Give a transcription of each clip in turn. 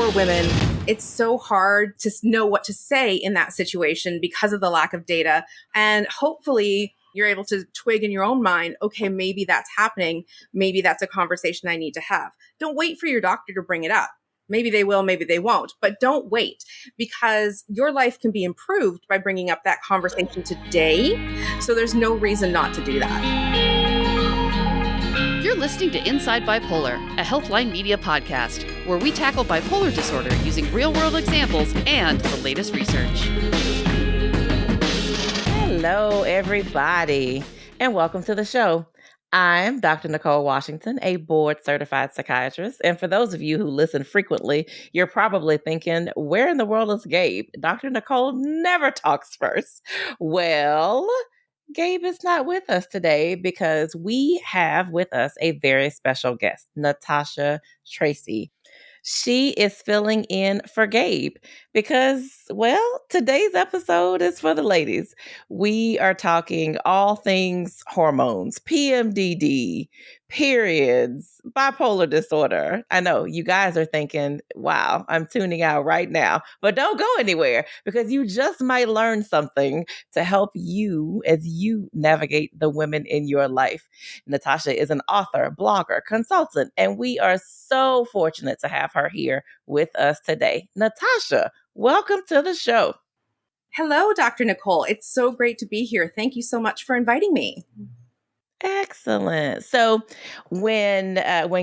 for women, it's so hard to know what to say in that situation because of the lack of data. And hopefully you're able to twig in your own mind, okay, maybe that's happening. Maybe that's a conversation I need to have. Don't wait for your doctor to bring it up. Maybe they will, maybe they won't, but don't wait, because your life can be improved by bringing up that conversation today. So there's no reason not to do that. You're listening to Inside Bipolar, a Healthline Media podcast, where we tackle bipolar disorder using real-world examples and the latest research. Hello, everybody, and welcome to the show. I'm Dr. Nicole Washington, a board-certified psychiatrist. And for those of you who listen frequently, you're probably thinking, where in the world is Gabe? Dr. Nicole never talks first. Well, Gabe is not with us today because we have with us a very special guest, Natasha Tracy. She is filling in for Gabe because, well, today's episode is for the ladies. We are talking all things hormones, PMDD, periods, bipolar disorder. I know you guys are thinking, wow, I'm tuning out right now, but don't go anywhere because you just might learn something to help you as you navigate the women in your life. Natasha is an author, blogger, consultant, and we are so fortunate to have her here with us today. Natasha, welcome to the show. Hello, Dr. Nicole. It's so great to be here. Thank you so much for inviting me. Excellent. So when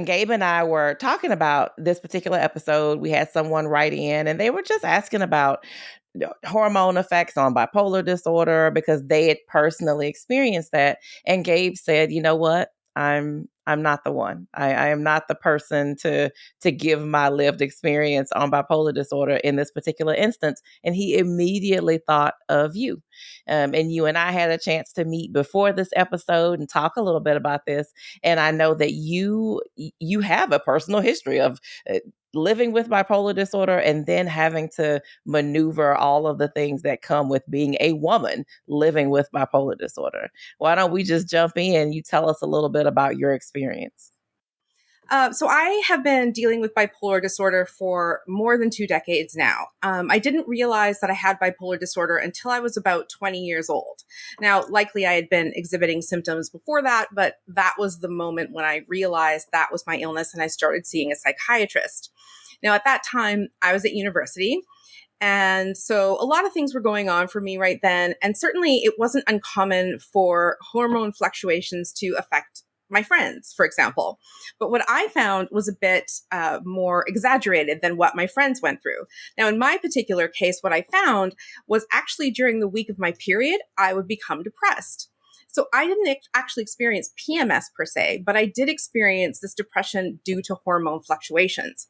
Gabe and I were talking about this particular episode, we had someone write in and they were just asking about hormone effects on bipolar disorder because they had personally experienced that. And Gabe said, you know what? I'm not the one. I am not the person to give my lived experience on bipolar disorder in this particular instance. And he immediately thought of you. And you and I had a chance to meet before this episode and talk a little bit about this. And I know that you have a personal history of living with bipolar disorder and then having to maneuver all of the things that come with being a woman living with bipolar disorder. Why don't we just jump in? You tell us a little bit about your experience. So I have been dealing with bipolar disorder for more than 2 decades now. I didn't realize that I had bipolar disorder until I was about 20 years old. Now, likely I had been exhibiting symptoms before that, but that was the moment when I realized that was my illness and I started seeing a psychiatrist. Now, at that time, I was at university. And so a lot of things were going on for me right then. And certainly it wasn't uncommon for hormone fluctuations to affect my friends, for example. But what I found was a bit more exaggerated than what my friends went through. Now, in my particular case, what I found was actually during the week of my period, I would become depressed. So I didn't actually experience PMS per se, but I did experience this depression due to hormone fluctuations.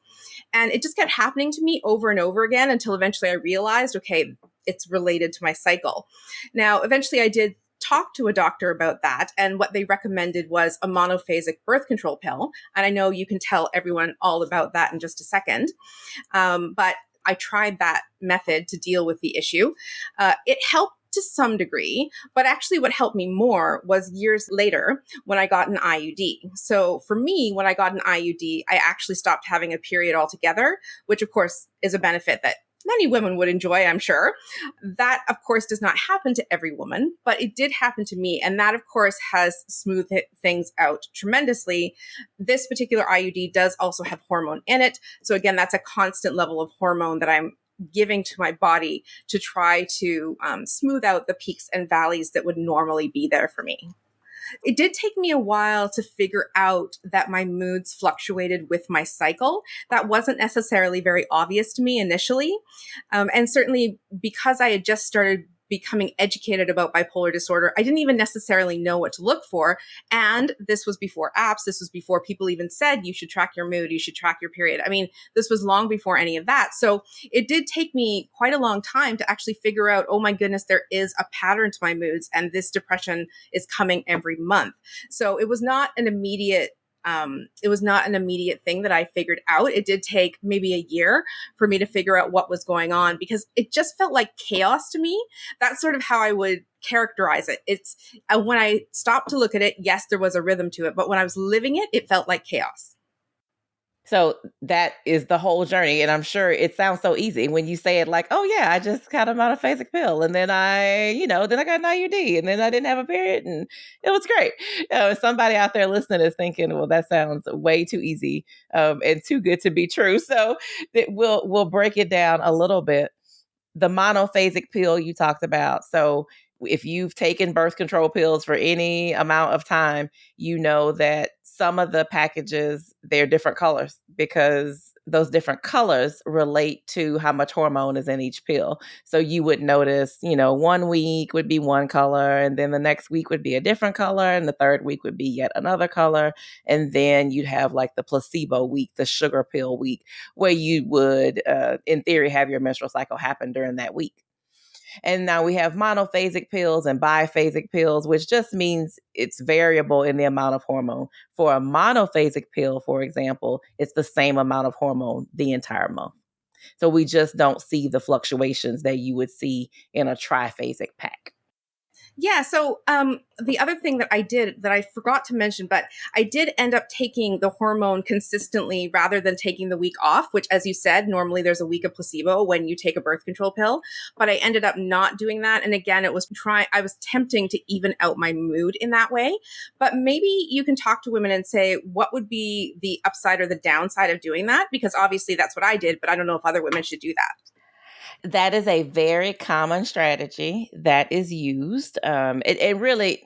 And it just kept happening to me over and over again until eventually I realized, okay, it's related to my cycle. Now, eventually I did talk to a doctor about that. And what they recommended was a monophasic birth control pill. And I know you can tell everyone all about that in just a second. But I tried that method to deal with the issue. It helped to some degree, but actually what helped me more was years later when I got an IUD. So for me, when I got an IUD, I actually stopped having a period altogether, which of course is a benefit that many women would enjoy, I'm sure. That, of course, does not happen to every woman, but it did happen to me. And that, of course, has smoothed things out tremendously. This particular IUD does also have hormone in it. So again, that's a constant level of hormone that I'm giving to my body to try to smooth out the peaks and valleys that would normally be there for me. It did take me a while to figure out that my moods fluctuated with my cycle. That wasn't necessarily very obvious to me initially. And certainly because I had just started becoming educated about bipolar disorder, I didn't even necessarily know what to look for. And this was before apps. This was before people even said you should track your mood, you should track your period. I mean, this was long before any of that. So it did take me quite a long time to actually figure out, oh my goodness, there is a pattern to my moods and this depression is coming every month. So it was not an immediate thing that I figured out. It did take maybe a year for me to figure out what was going on because it just felt like chaos to me. That's sort of how I would characterize it. It's when I stopped to look at it, yes, there was a rhythm to it, but when I was living it, it felt like chaos. So that is the whole journey. And I'm sure it sounds so easy when you say it like, oh, yeah, I just got a monophasic pill. And then then I got an IUD and then I didn't have a period. And it was great. Somebody out there listening is thinking, well, that sounds way too easy and too good to be true. So we'll break it down a little bit. The monophasic pill you talked about. So if you've taken birth control pills for any amount of time, you know that some of the packages, they're different colors because those different colors relate to how much hormone is in each pill. So you would notice, 1 week would be one color, and then the next week would be a different color, and the third week would be yet another color. And then you'd have like the placebo week, the sugar pill week, where you would, in theory, have your menstrual cycle happen during that week. And now we have monophasic pills and biphasic pills, which just means it's variable in the amount of hormone. For a monophasic pill, for example, it's the same amount of hormone the entire month. So we just don't see the fluctuations that you would see in a triphasic pack. Yeah. So the other thing that I did that I forgot to mention, but I did end up taking the hormone consistently rather than taking the week off, which, as you said, normally there's a week of placebo when you take a birth control pill. But I ended up not doing that. And again, I was tempting to even out my mood in that way. But maybe you can talk to women and say, what would be the upside or the downside of doing that? Because obviously that's what I did, but I don't know if other women should do that. That is a very common strategy that is used. It really,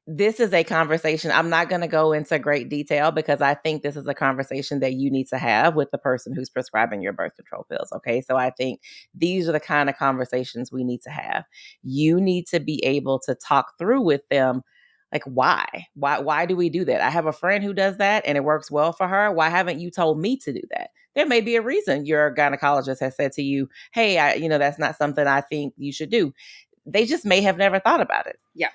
this is a conversation. I'm not going to go into great detail because I think this is a conversation that you need to have with the person who's prescribing your birth control pills. Okay. So I think these are the kind of conversations we need to have. You need to be able to talk through with them. Like, why do we do that? I have a friend who does that and it works well for her. Why haven't you told me to do that? There may be a reason your gynecologist has said to you, hey, that's not something I think you should do. They just may have never thought about it. Yeah.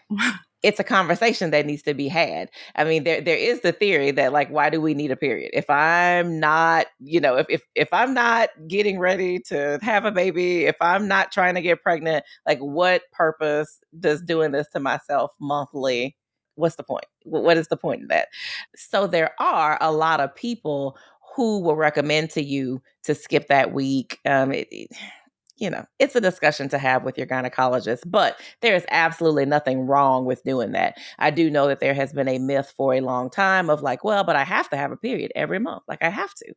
It's a conversation that needs to be had. I mean, there is the theory that, like, why do we need a period? If I'm not, if I'm not getting ready to have a baby, if I'm not trying to get pregnant, like, what purpose does doing this to myself monthly? What's the point? What is the point of that? So there are a lot of people who will recommend to you to skip that week. It's a discussion to have with your gynecologist, but there is absolutely nothing wrong with doing that. I do know that there has been a myth for a long time of like, well, but I have to have a period every month. Like I have to.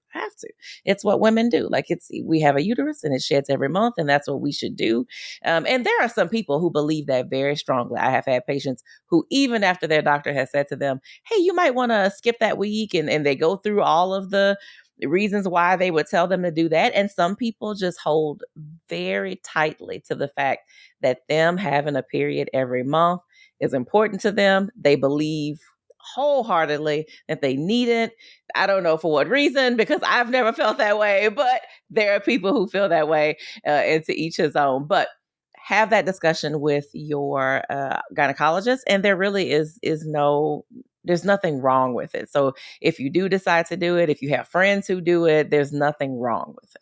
It's what women do. Like we have a uterus and it sheds every month and that's what we should do. And there are some people who believe that very strongly. I have had patients who, even after their doctor has said to them, hey, you might want to skip that week. And they go through all of the reasons why they would tell them to do that. And some people just hold very tightly to the fact that them having a period every month is important to them. They believe wholeheartedly that they need it. I don't know for what reason, because I've never felt that way, but there are people who feel that way, and to each his own. But have that discussion with your gynecologist, and there really is there's nothing wrong with it. So if you do decide to do it, if you have friends who do it, there's nothing wrong with it.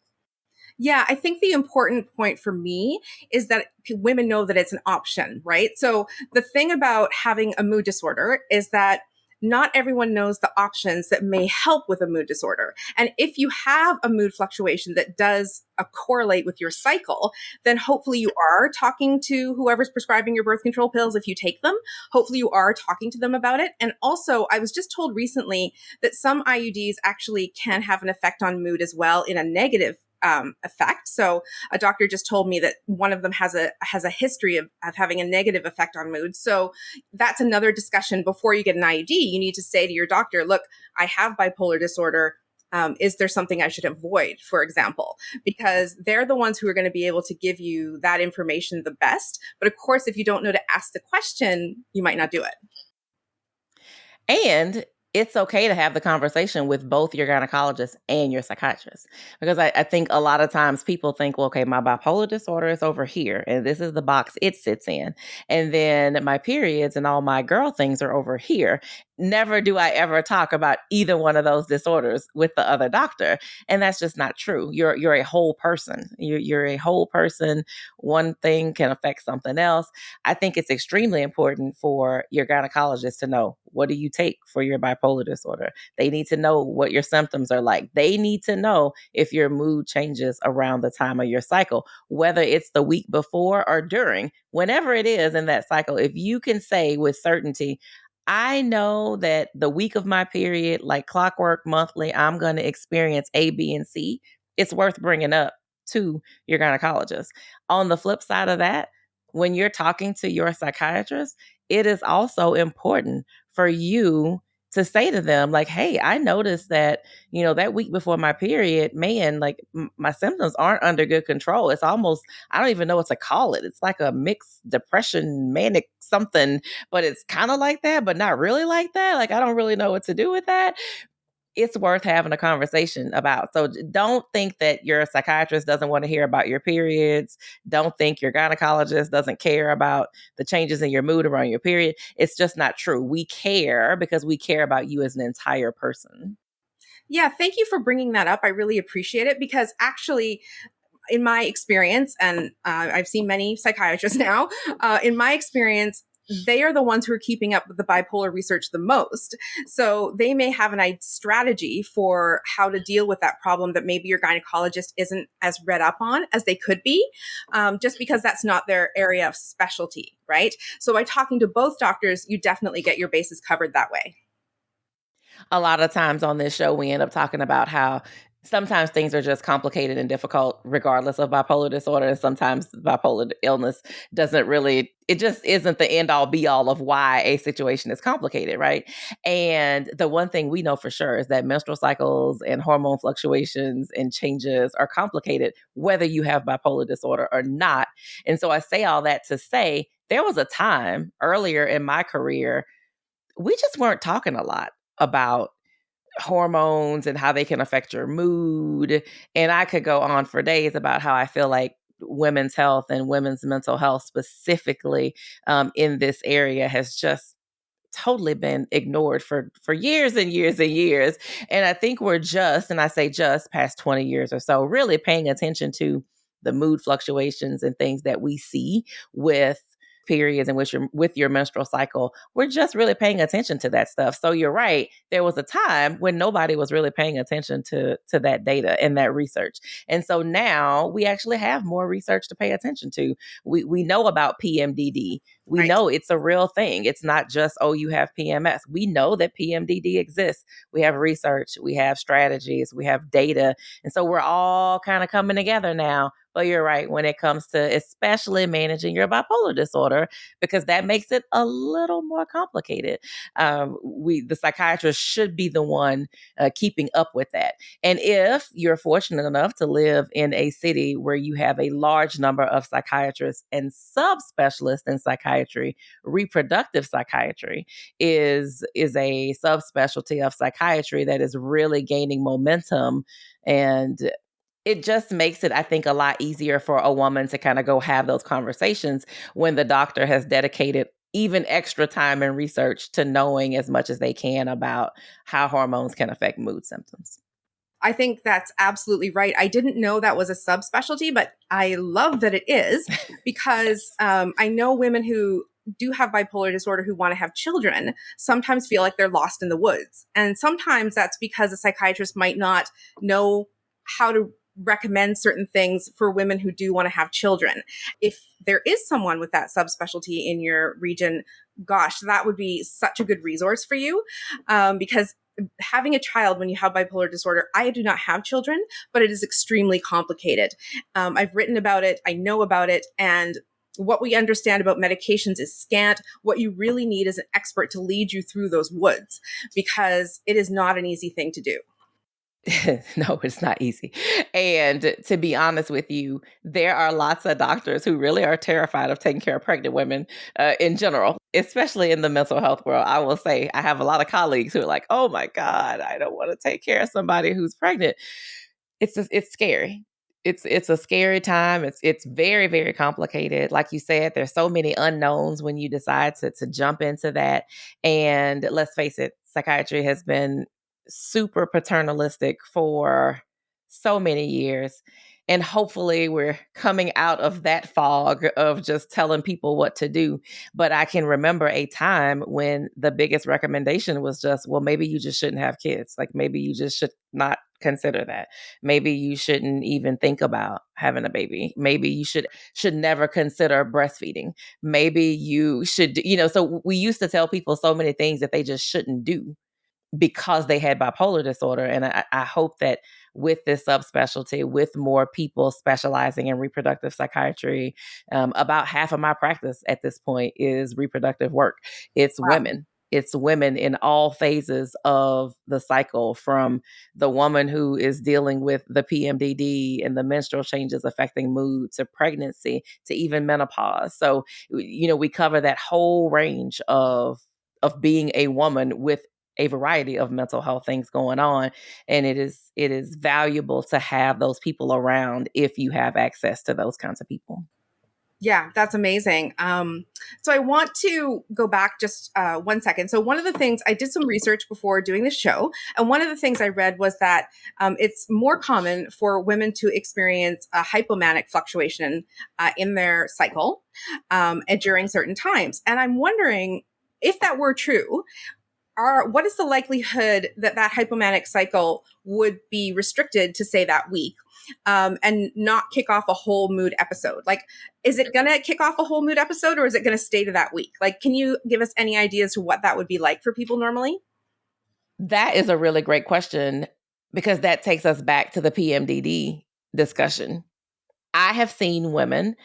Yeah, I think the important point for me is that women know that it's an option, right? So the thing about having a mood disorder is that not everyone knows the options that may help with a mood disorder. And if you have a mood fluctuation that does correlate with your cycle, then hopefully you are talking to whoever's prescribing your birth control pills if you take them. Hopefully you are talking to them about it. And also, I was just told recently that some IUDs actually can have an effect on mood as well in a negative effect. So a doctor just told me that one of them has a history of having a negative effect on mood. So that's another discussion. Before you get an IUD, you need to say to your doctor, look, I have bipolar disorder. Is there something I should avoid, for example? Because they're the ones who are going to be able to give you that information the best. But of course, if you don't know to ask the question, you might not do it. And it's okay to have the conversation with both your gynecologist and your psychiatrist. Because I think a lot of times people think, well, okay, my bipolar disorder is over here, and this is the box it sits in. And then my periods and all my girl things are over here. never do I ever talk about either one of those disorders with the other doctor. And that's just not true. You're a whole person. You're a whole person. One thing can affect something else. I think it's extremely important for your gynecologist to know, what do you take for your bipolar disorder? They need to know what your symptoms are like. They need to know if your mood changes around the time of your cycle, whether it's the week before or during, whenever it is in that cycle. If you can say with certainty, I know that the week of my period, like clockwork monthly, I'm going to experience A, B, and C, it's worth bringing up to your gynecologist. On the flip side of that, when you're talking to your psychiatrist, it is also important for you to say to them, like, hey, I noticed that, that week before my period, man, like my symptoms aren't under good control. It's almost, I don't even know what to call it. It's like a mixed depression, manic something, but it's kind of like that, but not really like that. Like, I don't really know what to do with that. It's worth having a conversation about. So don't think that your psychiatrist doesn't want to hear about your periods. Don't think your gynecologist doesn't care about the changes in your mood around your period. It's just not true. We care because we care about you as an entire person. Yeah, thank you for bringing that up. I really appreciate it, because actually, in my experience, and I've seen many psychiatrists now, in my experience, they are the ones who are keeping up with the bipolar research the most. So they may have a strategy for how to deal with that problem that maybe your gynecologist isn't as read up on as they could be, just because that's not their area of specialty, right? So by talking to both doctors, you definitely get your bases covered that way. A lot of times on this show, we end up talking about how sometimes things are just complicated and difficult, regardless of bipolar disorder. And sometimes bipolar illness it just isn't the end all be all of why a situation is complicated, right? And the one thing we know for sure is that menstrual cycles and hormone fluctuations and changes are complicated, whether you have bipolar disorder or not. And so I say all that to say, there was a time earlier in my career, we just weren't talking a lot about hormones and how they can affect your mood. And I could go on for days about how I feel like women's health and women's mental health specifically in this area has just totally been ignored for years and years and years. And I think we're just, and I say just, past 20 years or so, really paying attention to the mood fluctuations and things that we see with periods in which you're with your menstrual cycle. We're just really paying attention to that stuff. So you're right. There was a time when nobody was really paying attention to that data and that research. And so now we actually have more research to pay attention to. We know about PMDD. We Right. know it's a real thing. It's not just, oh, you have PMS. We know that PMDD exists. We have research, we have strategies, we have data. And so we're all kind of coming together now. But you're right, when it comes to especially managing your bipolar disorder, because that makes it a little more complicated. The psychiatrist should be the one keeping up with that. And if you're fortunate enough to live in a city where you have a large number of psychiatrists and subspecialists in psychiatry, reproductive psychiatry is a subspecialty of psychiatry that is really gaining momentum. And it just makes it, I think, a lot easier for a woman to kind of go have those conversations when the doctor has dedicated even extra time and research to knowing as much as they can about how hormones can affect mood symptoms. I think that's absolutely right. I didn't know that was a subspecialty, but I love that it is, because I know women who do have bipolar disorder who want to have children sometimes feel like they're lost in the woods. And sometimes that's because a psychiatrist might not know how to recommend certain things for women who do want to have children. If there is someone with that subspecialty in your region, gosh, that would be such a good resource for you, because having a child when you have bipolar disorder, I do not have children, but it is extremely complicated. I've written about it, I know about it, and what we understand about medications is scant. What you really need is an expert to lead you through those woods, because it is not an easy thing to do. No, it's not easy. And to be honest with you, there are lots of doctors who really are terrified of taking care of pregnant women in general, especially in the mental health world. I will say I have a lot of colleagues who are like, oh my God, I don't want to take care of somebody who's pregnant. It's scary. it's a scary time. It's very, very complicated. Like you said, there's so many unknowns when you decide to jump into that. And let's face it, psychiatry has been super paternalistic for so many years. And hopefully we're coming out of that fog of just telling people what to do. But I can remember a time when the biggest recommendation was just, well, maybe you just shouldn't have kids. Like maybe you just should not consider that. Maybe you shouldn't even think about having a baby. Maybe you should never consider breastfeeding. Maybe you should, so we used to tell people so many things that they just shouldn't do because they had bipolar disorder. And I hope that with this subspecialty, with more people specializing in reproductive psychiatry, about half of my practice at this point is reproductive work. It's Wow. women. It's women in all phases of the cycle, from the woman who is dealing with the PMDD and the menstrual changes affecting mood, to pregnancy, to even menopause. So, we cover that whole range of being a woman with a variety of mental health things going on. And it is valuable to have those people around if you have access to those kinds of people. Yeah, that's amazing. So I want to go back just 1 second. So one of the things I did some research before doing the show, and one of the things I read was that it's more common for women to experience a hypomanic fluctuation in their cycle and during certain times. And I'm wondering if that were true, what is the likelihood that that hypomanic cycle would be restricted to, say, that week, and not kick off a whole mood episode? Like, is it going to kick off a whole mood episode, or is it going to stay to that week? Like, can you give us any ideas to what that would be like for people normally? That is a really great question, because that takes us back to the PMDD discussion. I have seen women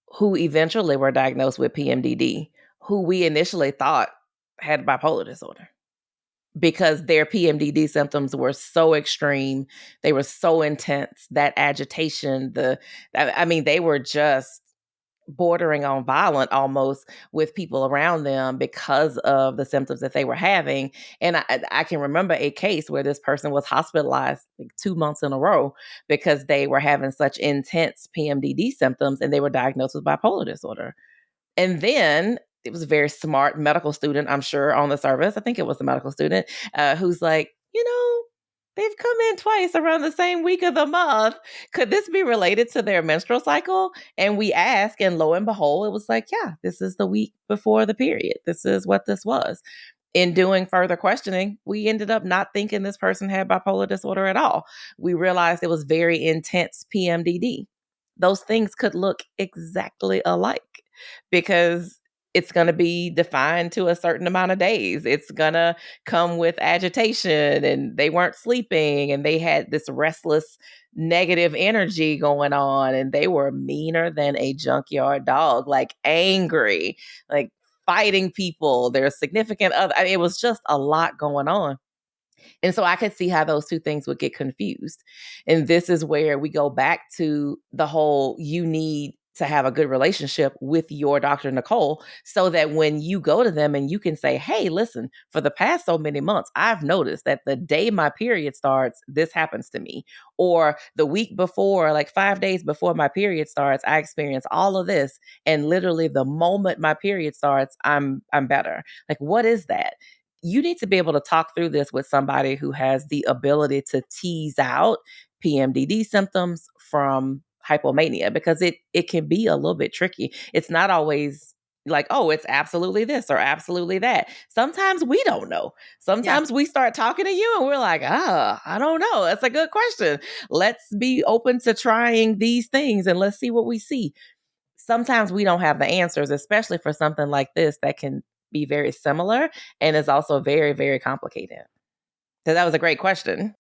who eventually were diagnosed with PMDD, who we initially thought had bipolar disorder, because their PMDD symptoms were so extreme. They were so intense, that agitation, they were just bordering on violent almost with people around them because of the symptoms that they were having. And I can remember a case where this person was hospitalized like 2 months in a row because they were having such intense PMDD symptoms, and they were diagnosed with bipolar disorder. And then it was a very smart medical student, I'm sure, on the service. I think it was a medical student who's like, they've come in twice around the same week of the month. Could this be related to their menstrual cycle? And we asked, and lo and behold, it was like, yeah, this is the week before the period. This is what this was. In doing further questioning, we ended up not thinking this person had bipolar disorder at all. We realized it was very intense PMDD. Those things could look exactly alike, because it's going to be defined to a certain amount of days. It's going to come with agitation, and they weren't sleeping, and they had this restless, negative energy going on, and they were meaner than a junkyard dog, like angry, like fighting people, their significant other. It was just a lot going on. And so I could see how those two things would get confused. And this is where we go back to the whole, you need to have a good relationship with your doctor, Nicole, so that when you go to them and you can say, hey, listen, for the past so many months, I've noticed that the day my period starts, this happens to me. Or the week before, like 5 days before my period starts, I experience all of this. And literally the moment my period starts, I'm better. Like, what is that? You need to be able to talk through this with somebody who has the ability to tease out PMDD symptoms from hypomania, because it can be a little bit tricky. It's not always like, oh, it's absolutely this or absolutely that. Sometimes we don't know. Yeah. Sometimes we start talking to you and we're like, I don't know. That's a good question. Let's be open to trying these things and let's see what we see. Sometimes we don't have the answers, especially for something like this that can be very similar and is also very, very complicated. So that was a great question.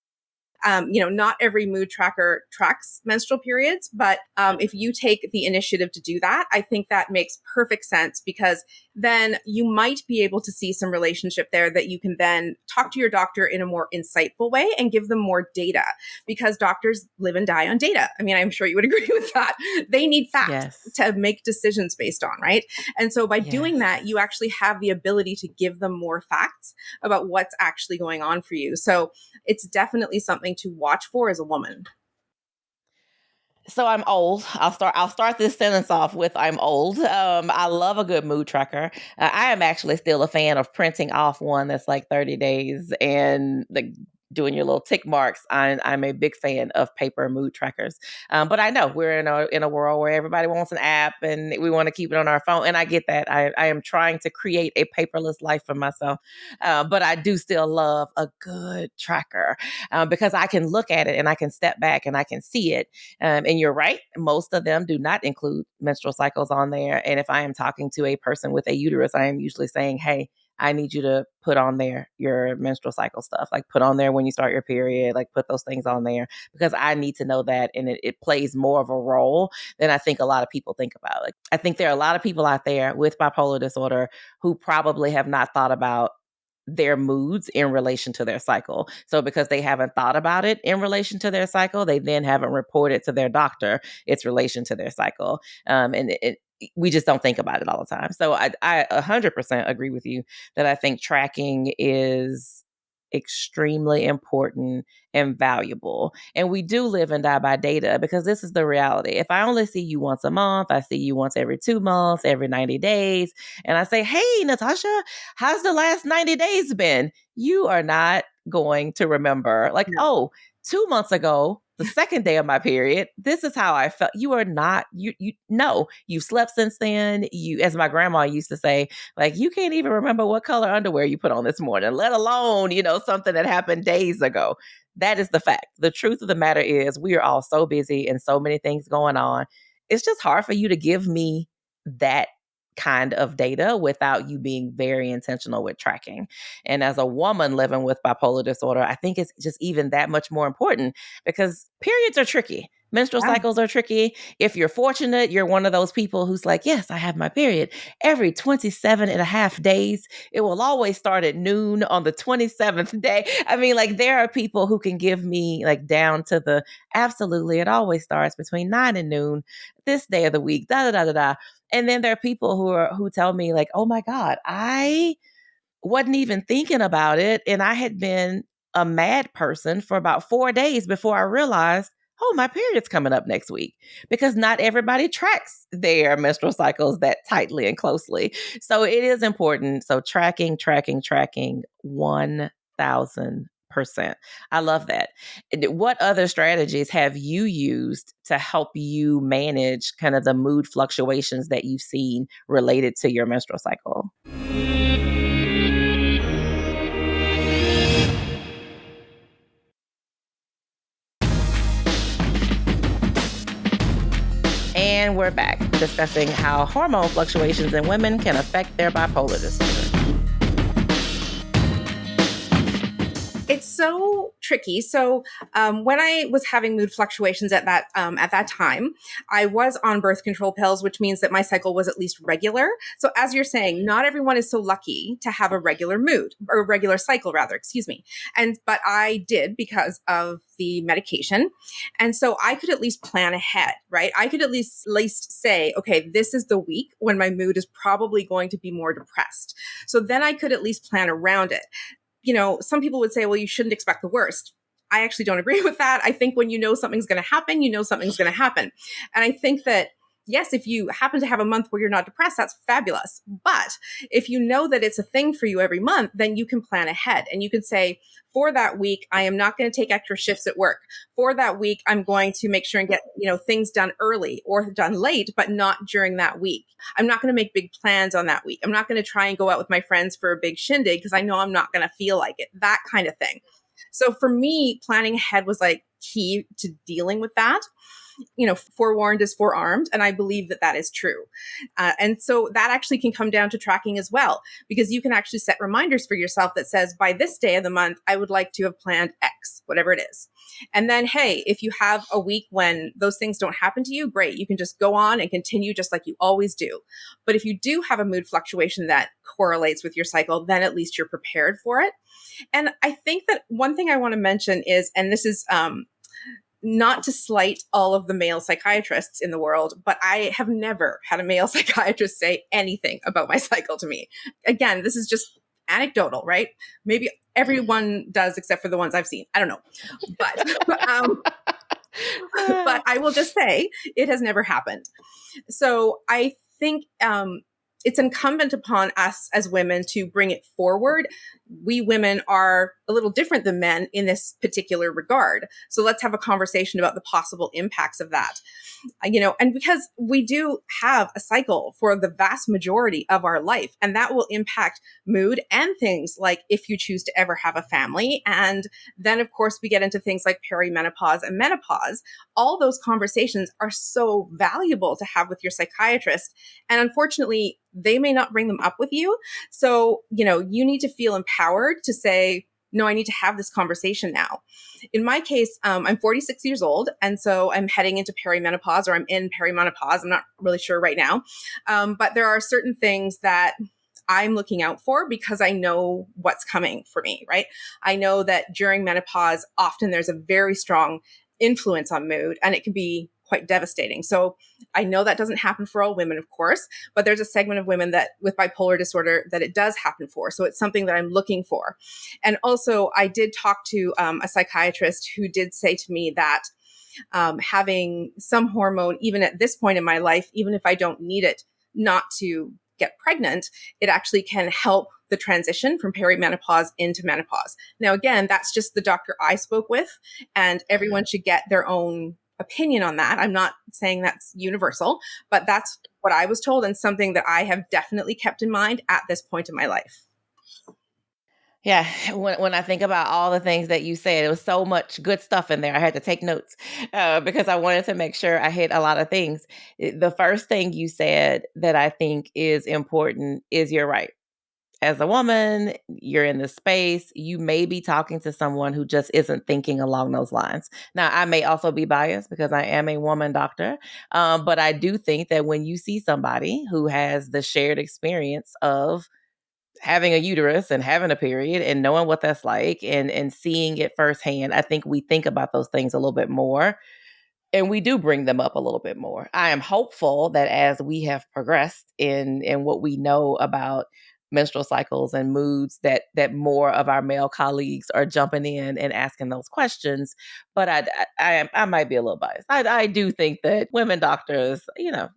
Not every mood tracker tracks menstrual periods, but if you take the initiative to do that, I think that makes perfect sense, because then you might be able to see some relationship there that you can then talk to your doctor in a more insightful way and give them more data, because doctors live and die on data. I mean, I'm sure you would agree with that. They need facts to make decisions based on, right? And so by doing that, you actually have the ability to give them more facts about what's actually going on for you. So it's definitely something to watch for as a woman. So I'm old. I'll start this sentence off with I'm old. I love a good mood tracker. I am actually still a fan of printing off one that's like 30 days and doing your little tick marks. I'm a big fan of paper mood trackers. But I know we're in a world where everybody wants an app and we want to keep it on our phone. And I get that. I am trying to create a paperless life for myself. But I do still love a good tracker because I can look at it and I can step back and I can see it. And you're right. Most of them do not include menstrual cycles on there. And if I am talking to a person with a uterus, I am usually saying, hey, I need you to put on there your menstrual cycle stuff, like put on there when you start your period, like put those things on there because I need to know that. And it plays more of a role than I think a lot of people think about. Like, I think there are a lot of people out there with bipolar disorder who probably have not thought about their moods in relation to their cycle. So because they haven't thought about it in relation to their cycle, they then haven't reported to their doctor its relation to their cycle. And we just don't think about it all the time. So I 100% agree with you that I think tracking is extremely important and valuable. And we do live and die by data because this is the reality. If I only see you once a month, I see you once every 2 months, every 90 days, and I say, hey, Natasha, how's the last 90 days been? You are not going to remember. Like, No. oh, 2 months ago, the second day of my period, this is how I felt. You are not, you no, you've slept since then. You, as my grandma used to say, like, you can't even remember what color underwear you put on this morning, let alone, something that happened days ago. That is the fact. The truth of the matter is we are all so busy and so many things going on. It's just hard for you to give me that kind of data without you being very intentional with tracking. And as a woman living with bipolar disorder, I think it's just even that much more important because periods are tricky. Menstrual Yeah. cycles are tricky. If you're fortunate, you're one of those people who's like, yes, I have my period every 27 and a half days. It will always start at noon on the 27th day. I mean, like there are people who can give me like down to the absolutely, it always starts between 9 and noon this day of the week, da da da da da. And then there are people who tell me like, oh my God, I wasn't even thinking about it. And I had been a mad person for about 4 days before I realized, oh, my period's coming up next week because not everybody tracks their menstrual cycles that tightly and closely. So it is important. So tracking 1,000%. I love that. What other strategies have you used to help you manage kind of the mood fluctuations that you've seen related to your menstrual cycle? And we're back discussing how hormone fluctuations in women can affect their bipolar disorder. It's so tricky. So when I was having mood fluctuations at that time, I was on birth control pills, which means that my cycle was at least regular. So as you're saying, not everyone is so lucky to have a regular mood or a regular cycle, rather. Excuse me. But I did because of the medication, and so I could at least plan ahead, right? I could at least say, okay, this is the week when my mood is probably going to be more depressed. So then I could at least plan around it. Some people would say, well, you shouldn't expect the worst. I actually don't agree with that. I think when you know something's going to happen, you know something's going to happen. And I think that, yes, if you happen to have a month where you're not depressed, that's fabulous. But if you know that it's a thing for you every month, then you can plan ahead and you can say, for that week, I am not going to take extra shifts at work. For that week, I'm going to make sure and get, things done early or done late, but not during that week. I'm not going to make big plans on that week. I'm not going to try and go out with my friends for a big shindig because I know I'm not going to feel like it, that kind of thing. So for me, planning ahead was like key to dealing with that. Forewarned is forearmed. And I believe that that is true. And so that actually can come down to tracking as well, because you can actually set reminders for yourself that says, by this day of the month, I would like to have planned X, whatever it is. And then, hey, if you have a week when those things don't happen to you, great. You can just go on and continue just like you always do. But if you do have a mood fluctuation that correlates with your cycle, then at least you're prepared for it. And I think that one thing I want to mention is, and this is, not to slight all of the male psychiatrists in the world, but I have never had a male psychiatrist say anything about my cycle to me. Again, this is just anecdotal, right? Maybe everyone does except for the ones I've seen. I don't know. But But I will just say it has never happened. So I think it's incumbent upon us as women to bring it forward. We women are a little different than men in this particular regard. So let's have a conversation about the possible impacts of that. And because we do have a cycle for the vast majority of our life, and that will impact mood and things like if you choose to ever have a family. And then, of course, we get into things like perimenopause and menopause. All those conversations are so valuable to have with your psychiatrist. And unfortunately, they may not bring them up with you. So, you need to feel empowered to say, no, I need to have this conversation now. In my case, I'm 46 years old. And so I'm heading into perimenopause, or I'm in perimenopause. I'm not really sure right now. But there are certain things that I'm looking out for because I know what's coming for me, right? I know that during menopause, often there's a very strong influence on mood, and it can be quite devastating. So I know that doesn't happen for all women, of course, but there's a segment of women that with bipolar disorder that it does happen for. So it's something that I'm looking for. And also I did talk to a psychiatrist who did say to me that having some hormone, even at this point in my life, even if I don't need it, not to get pregnant, it actually can help the transition from perimenopause into menopause. Now, again, that's just the doctor I spoke with, and everyone should get their own opinion on that. I'm not saying that's universal, but that's what I was told, and something that I have definitely kept in mind at this point in my life. Yeah, when I think about all the things that you said, it was so much good stuff in there. I had to take notes because I wanted to make sure I hit a lot of things. The first thing you said that I think is important is you're right. As a woman, you're in this space, you may be talking to someone who just isn't thinking along those lines. Now, I may also be biased because I am a woman doctor, but I do think that when you see somebody who has the shared experience of having a uterus and having a period and knowing what that's like and seeing it firsthand, I think we think about those things a little bit more. And we do bring them up a little bit more. I am hopeful that as we have progressed in what we know about menstrual cycles and moods, that more of our male colleagues are jumping in and asking those questions. But I might be a little biased. I do think that women doctors,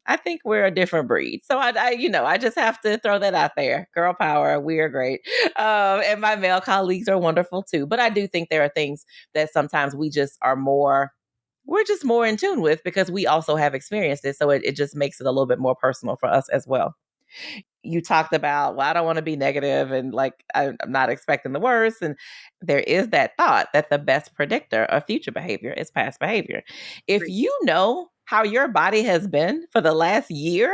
I think we're a different breed. So I just have to throw that out there. Girl power, we are great, and my male colleagues are wonderful too. But I do think there are things that sometimes we're just more in tune with because we also have experienced it. So it just makes it a little bit more personal for us as well. You talked about, well, I don't want to be negative and like, I'm not expecting the worst. And there is that thought that the best predictor of future behavior is past behavior. If you know how your body has been for the last year,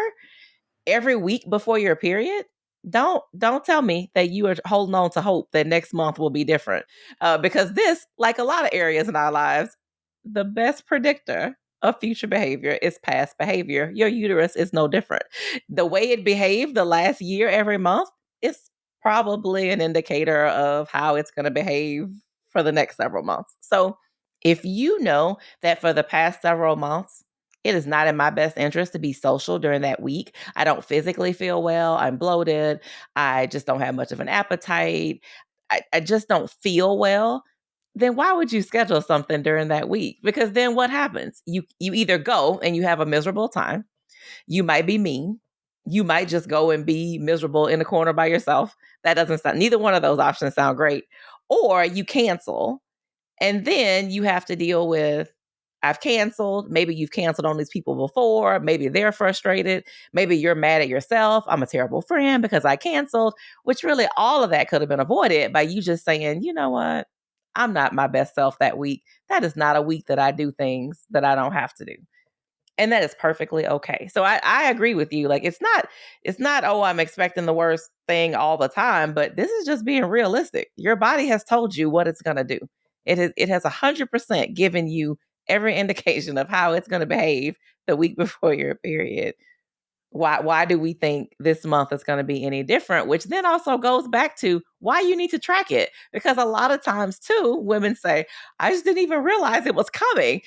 every week before your period, don't tell me that you are holding on to hope that next month will be different. Because this, like a lot of areas in our lives, the best predictor of future behavior is past behavior. Your uterus is no different. The way it behaved the last year every month is probably an indicator of how it's going to behave for the next several months. So if you know that for the past several months, it is not in my best interest to be social during that week. I don't physically feel well. I'm bloated. I just don't have much of an appetite. I just don't feel well. Then why would you schedule something during that week? Because then what happens? You either go and you have a miserable time. You might be mean. You might just go and be miserable in the corner by yourself. That doesn't sound, neither one of those options sound great. Or you cancel. And then you have to deal with, I've canceled. Maybe you've canceled on these people before. Maybe they're frustrated. Maybe you're mad at yourself. I'm a terrible friend because I canceled, which really all of that could have been avoided by you just saying, you know what? I'm not my best self that week. That is not a week that I do things that I don't have to do. And that is perfectly okay. So I agree with you. Like it's not, oh, I'm expecting the worst thing all the time, but this is just being realistic. Your body has told you what it's gonna do. It has 100% given you every indication of how it's gonna behave the week before your period. Why do we think this month is going to be any different? Which then also goes back to why you need to track it. Because a lot of times too, women say, I just didn't even realize it was coming.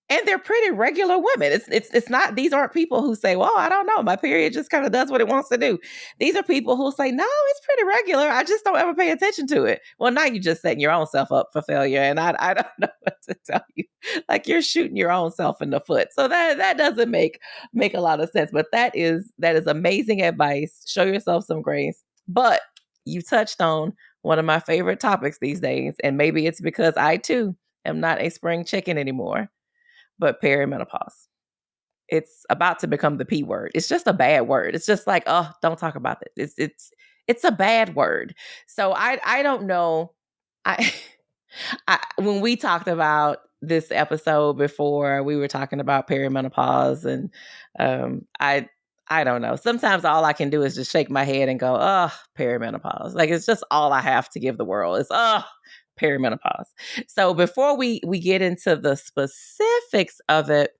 And they're pretty regular women. It's not, these aren't people who say, well, I don't know, my period just kind of does what it wants to do. These are people who say, no, it's pretty regular. I just don't ever pay attention to it. Well, now you're just setting your own self up for failure. And I don't know what to tell you. Like, you're shooting your own self in the foot. So that doesn't make a lot of sense. But that is amazing advice. Show yourself some grace. But you touched on one of my favorite topics these days. And maybe it's because I too am not a spring chicken anymore. But perimenopause, it's about to become the P word. It's just a bad word. It's just like, oh, don't talk about it. It's a bad word. So I don't know. I, when we talked about this episode before, we were talking about perimenopause, and I don't know. Sometimes all I can do is just shake my head and go, oh, perimenopause. Like, it's just all I have to give the world. It's perimenopause. So before we get into the specifics of it,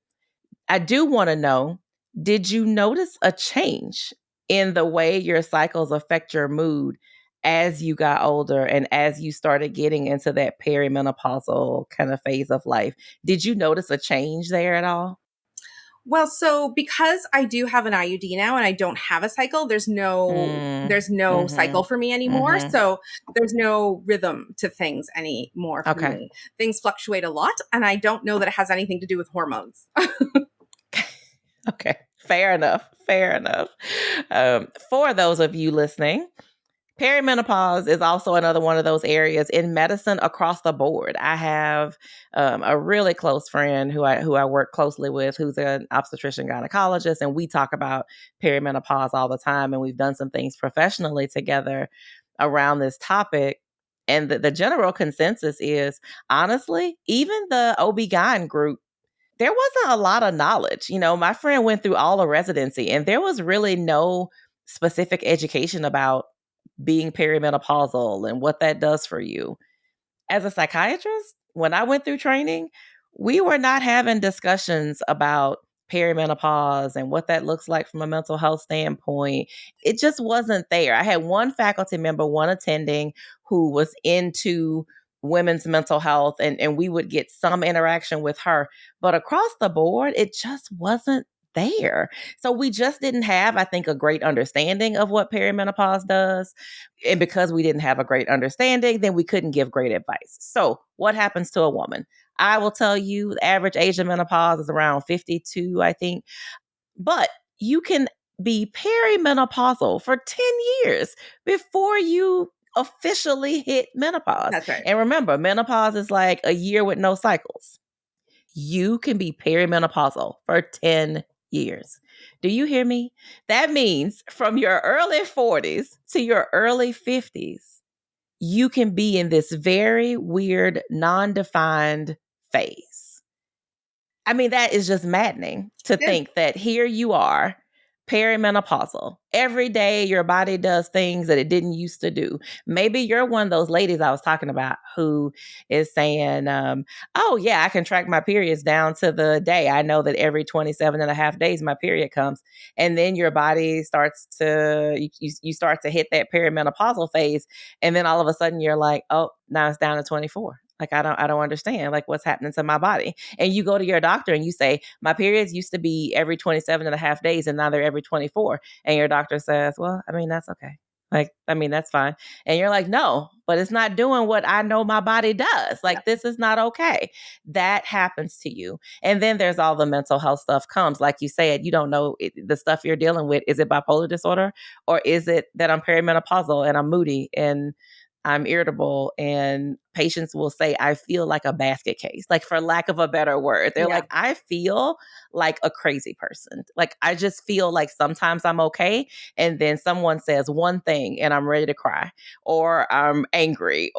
I do want to know, did you notice a change in the way your cycles affect your mood as you got older and as you started getting into that perimenopausal kind of phase of life? Did you notice a change there at all? Well, so because I do have an IUD now and I don't have a cycle, there's no cycle for me anymore. So there's no rhythm to things anymore for me. Things fluctuate a lot, and I don't know that it has anything to do with hormones. Okay. Fair enough. For those of you listening, perimenopause is also another one of those areas in medicine across the board. I have a really close friend who I work closely with, who's an obstetrician gynecologist, and we talk about perimenopause all the time. And we've done some things professionally together around this topic. And the general consensus is, honestly, even the OB-GYN group, there wasn't a lot of knowledge. You know, my friend went through all of residency, and there was really no specific education about being perimenopausal and what that does for you. As a psychiatrist, when I went through training, we were not having discussions about perimenopause and what that looks like from a mental health standpoint. It just wasn't there. I had one faculty member, one attending, who was into women's mental health, and we would get some interaction with her. But across the board, it just wasn't there. So we just didn't have, I think, a great understanding of what perimenopause does. And because we didn't have a great understanding, then we couldn't give great advice. So what happens to a woman? I will tell you, the average age of menopause is around 52, I think. But you can be perimenopausal for 10 years before you officially hit menopause. That's right. And remember, menopause is like a year with no cycles. You can be perimenopausal for 10 years. Do you hear me? That means from your early 40s to your early 50s, you can be in this very weird, non-defined phase. I mean, that is just maddening to think that here you are, perimenopausal. Every day your body does things that it didn't used to do. Maybe you're one of those ladies I was talking about who is saying, oh yeah, I can track my periods down to the day. I know that every 27 and a half days my period comes. And then your body starts to, you start to hit that perimenopausal phase. And then all of a sudden you're like, oh, now it's down to 24. Like, I don't understand, like, what's happening to my body. And you go to your doctor and you say, my periods used to be every 27 and a half days and now they're every 24. And your doctor says, well, I mean, that's okay. Like, I mean, that's fine. And you're like, no, but it's not doing what I know my body does. Like, this is not okay. That happens to you. And then there's all the mental health stuff comes. Like you said, you don't know the stuff you're dealing with. Is it bipolar disorder, or is it that I'm perimenopausal and I'm moody and I'm irritable? And patients will say, I feel like a basket case, like, for lack of a better word. They're like, I feel like a crazy person. Like, I just feel like sometimes I'm okay. And then someone says one thing and I'm ready to cry, or I'm angry,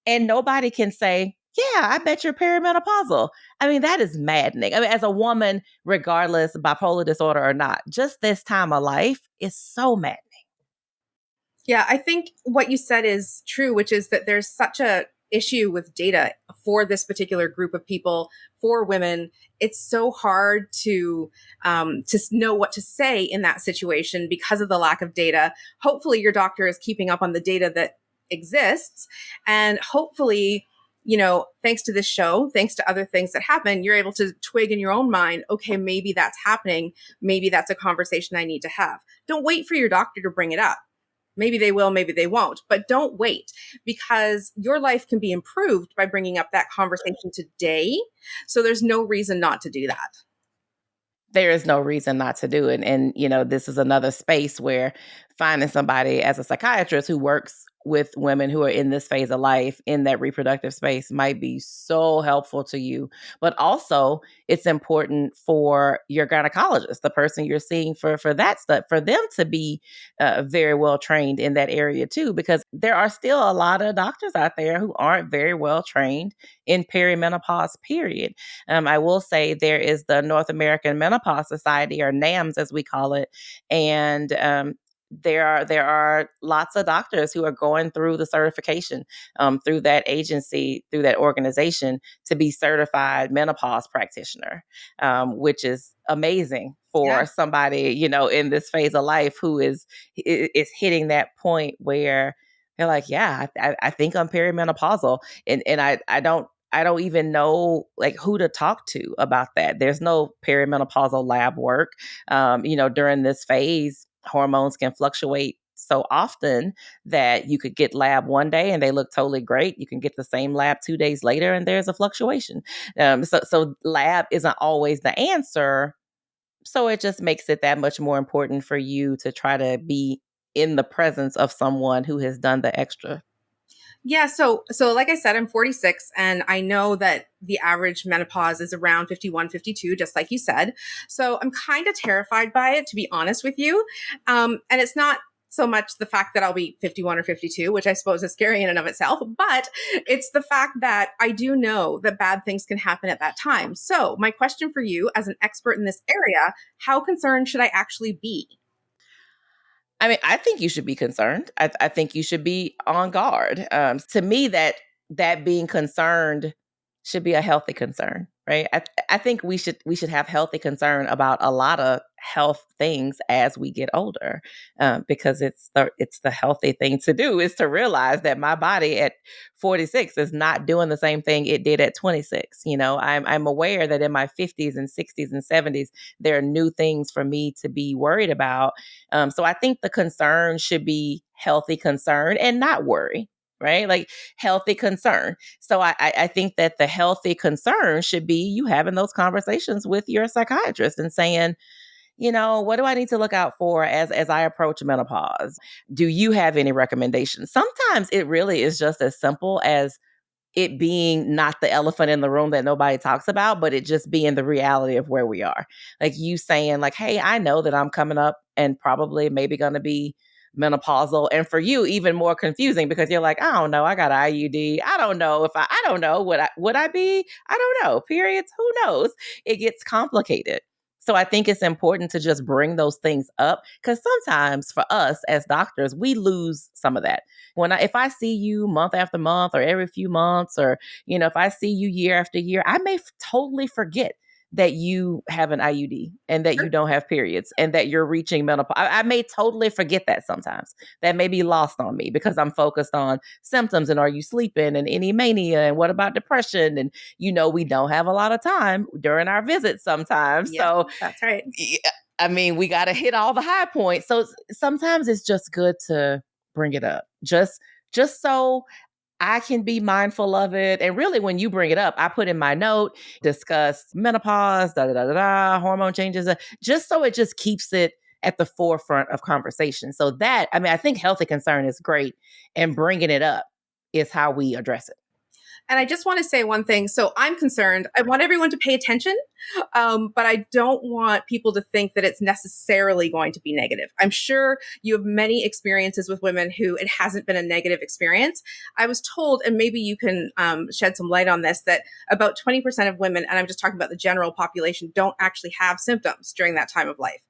and nobody can say, yeah, I bet you're perimenopausal. I mean, that is maddening. I mean, as a woman, regardless, bipolar disorder or not, just this time of life is so maddening. Yeah, I think what you said is true, which is that there's such a issue with data for this particular group of people, for women. It's so hard to know what to say in that situation because of the lack of data. Hopefully your doctor is keeping up on the data that exists, and hopefully thanks to this show, thanks to other things that happen, you're able to twig in your own mind, okay, maybe that's happening. Maybe that's a conversation I need to have. Don't wait for your doctor to bring it up. Maybe they will, maybe they won't, but don't wait, because your life can be improved by bringing up that conversation today. So there's no reason not to do that. There is no reason not to do it. And, this is another space where finding somebody as a psychiatrist who works with women who are in this phase of life, in that reproductive space, might be so helpful to you. But also, it's important for your gynecologist, the person you're seeing for that stuff, for them to be very well trained in that area too, because there are still a lot of doctors out there who aren't very well trained in perimenopause, period. I will say there is the North American Menopause Society, or NAMS as we call it, and there are lots of doctors who are going through the certification through that agency, through that organization, to be certified menopause practitioner, which is amazing for somebody, in this phase of life who is hitting that point where they're like, yeah, I think I'm perimenopausal, and I don't even know who to talk to about that. There's no perimenopausal lab work. During this phase, hormones can fluctuate so often that you could get lab one day and they look totally great. You can get the same lab 2 days later and there's a fluctuation. So lab isn't always the answer. So it just makes it that much more important for you to try to be in the presence of someone who has done the extra. Yeah. So like I said, I'm 46, and I know that the average menopause is around 51, 52, just like you said. So I'm kind of terrified by it, to be honest with you. And it's not so much the fact that I'll be 51 or 52, which I suppose is scary in and of itself, but it's the fact that I do know that bad things can happen at that time. So my question for you, as an expert in this area, how concerned should I actually be? I mean, I think you should be concerned. I think you should be on guard. To me, that being concerned should be a healthy concern, right? I think we should have healthy concern about a lot of health things as we get older, because it's the healthy thing to do, is to realize that my body at 46 is not doing the same thing it did at 26. I'm aware that in my 50s and 60s and 70s, there are new things for me to be worried about. So I think the concern should be healthy concern and not worry, right? Healthy concern. So I think that the healthy concern should be you having those conversations with your psychiatrist and saying, what do I need to look out for as I approach menopause? Do you have any recommendations? Sometimes it really is just as simple as it being not the elephant in the room that nobody talks about, but it just being the reality of where we are. Like you saying hey, I know that I'm coming up and probably maybe going to be menopausal. And for you, even more confusing, because you're like, I don't know, I got an IUD. I don't know if I don't know, would I be? I don't know. Periods, who knows? It gets complicated. So I think it's important to just bring those things up, because sometimes for us as doctors, we lose some of that. If I see you month after month or every few months, or, if I see you year after year, I may totally forget that you have an IUD and that you don't have periods and that you're reaching menopause. I may totally forget that sometimes. That may be lost on me because I'm focused on symptoms and are you sleeping and any mania and what about depression? And, we don't have a lot of time during our visits sometimes. Yeah, so that's right. I mean, we got to hit all the high points. So sometimes it's just good to bring it up just so I can be mindful of it. And really, when you bring it up, I put in my note, discuss menopause, hormone changes, just so it just keeps it at the forefront of conversation. So I think healthy concern is great, and bringing it up is how we address it. And I just want to say one thing. So I'm concerned. I want everyone to pay attention, but I don't want people to think that it's necessarily going to be negative. I'm sure you have many experiences with women who it hasn't been a negative experience. I was told, and maybe you can shed some light on this, that about 20% of women, and I'm just talking about the general population, don't actually have symptoms during that time of life.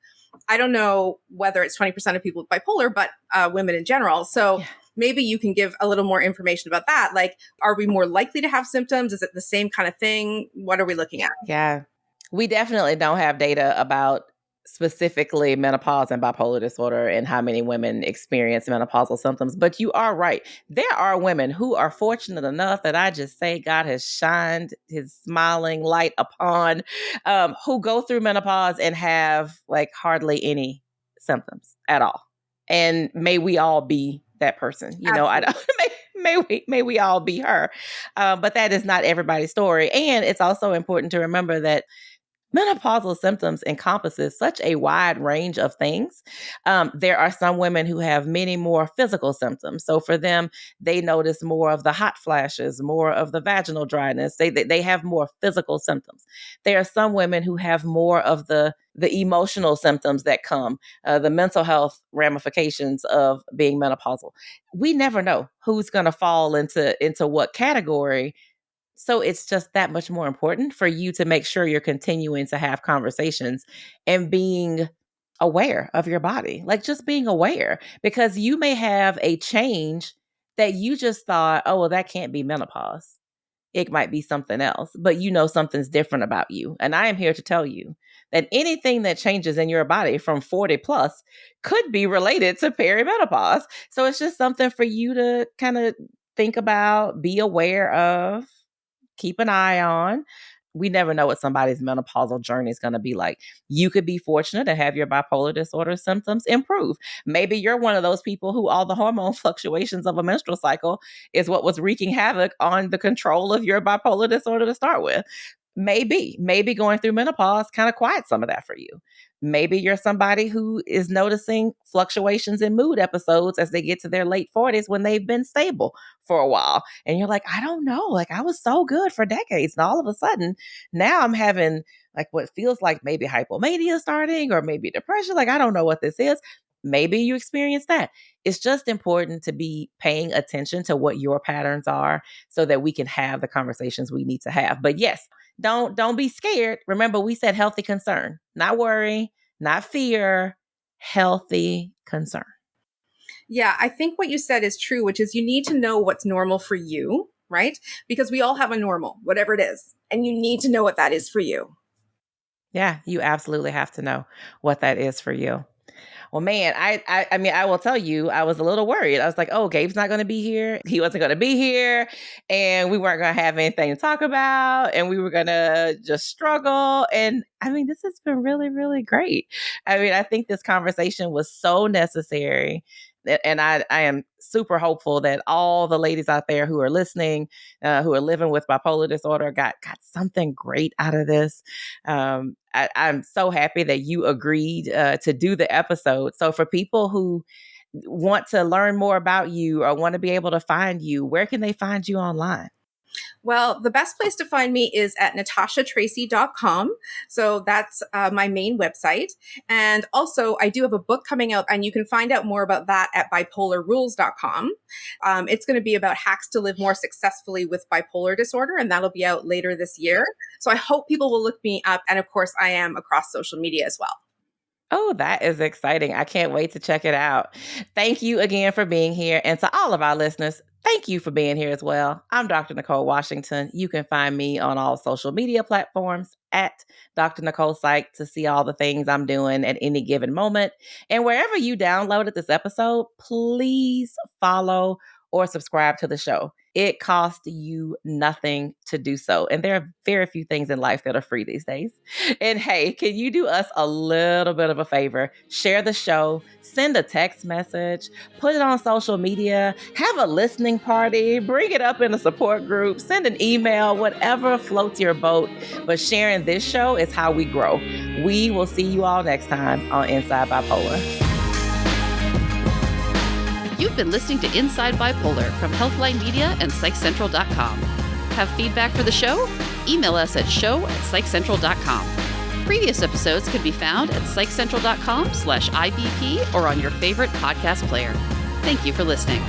I don't know whether it's 20% of people with bipolar, but women in general. So yeah. Maybe you can give a little more information about that. Are we more likely to have symptoms? Is it the same kind of thing? What are we looking at? Yeah, we definitely don't have data about specifically menopause and bipolar disorder and how many women experience menopausal symptoms. But you are right. There are women who are fortunate enough that I just say God has shined his smiling light upon, who go through menopause and have like hardly any symptoms at all. And may we all be that person. You know, I don't. May we all be her. But that is not everybody's story. And it's also important to remember that menopausal symptoms encompasses such a wide range of things. There are some women who have many more physical symptoms. So for them, they notice more of the hot flashes, more of the vaginal dryness. They have more physical symptoms. There are some women who have more of the emotional symptoms that come, the mental health ramifications of being menopausal. We never know who's going to fall into what category. So it's just that much more important for you to make sure you're continuing to have conversations and being aware of your body, like just being aware, because you may have a change that you just thought, oh, well, that can't be menopause. It might be something else, but you know something's different about you. And I am here to tell you that anything that changes in your body from 40 plus could be related to perimenopause. So it's just something for you to kind of think about, be aware of, keep an eye on. We never know what somebody's menopausal journey is going to be like. You could be fortunate to have your bipolar disorder symptoms improve. Maybe you're one of those people who all the hormone fluctuations of a menstrual cycle is what was wreaking havoc on the control of your bipolar disorder to start with. Maybe going through menopause kind of quiets some of that for you. Maybe you're somebody who is noticing fluctuations in mood episodes as they get to their late 40s when they've been stable for a while. And you're like, I don't know, like I was so good for decades. And all of a sudden now I'm having like what feels like maybe hypomania starting or maybe depression. Like, I don't know what this is. Maybe you experience that. It's just important to be paying attention to what your patterns are so that we can have the conversations we need to have. But yes, don't be scared. Remember, we said healthy concern, not worry, not fear, healthy concern. Yeah, I think what you said is true, which is you need to know what's normal for you, right? Because we all have a normal, whatever it is, and you need to know what that is for you. Yeah, you absolutely have to know what that is for you. Well, man, I mean, I will tell you, I was a little worried. I was like, oh, Gabe's not going to be here. He wasn't going to be here. And we weren't going to have anything to talk about. And we were going to just struggle. And I mean, this has been really, really great. I mean, I think this conversation was so necessary. And I am super hopeful that all the ladies out there who are listening, who are living with bipolar disorder, got something great out of this. I'm so happy that you agreed to do the episode. So for people who want to learn more about you or want to be able to find you, where can they find you online? Well, the best place to find me is at natashatracy.com. So that's my main website. And also, I do have a book coming out, and you can find out more about that at bipolarrules.com. It's going to be about hacks to live more successfully with bipolar disorder, and that'll be out later this year. So I hope people will look me up. And of course, I am across social media as well. Oh, that is exciting. I can't wait to check it out. Thank you again for being here. And to all of our listeners, thank you for being here as well. I'm Dr. Nicole Washington. You can find me on all social media platforms at Dr. Nicole Psych to see all the things I'm doing at any given moment. And wherever you downloaded this episode, please follow or subscribe to the show. It costs you nothing to do so. And there are very few things in life that are free these days. And hey, can you do us a little bit of a favor? Share the show, send a text message, put it on social media, have a listening party, bring it up in a support group, send an email, whatever floats your boat. But sharing this show is how we grow. We will see you all next time on Inside Bipolar. You've been listening to Inside Bipolar from Healthline Media and PsychCentral.com. Have feedback for the show? Email us at show@psychcentral.com. Previous episodes can be found at psychcentral.com/IBP or on your favorite podcast player. Thank you for listening.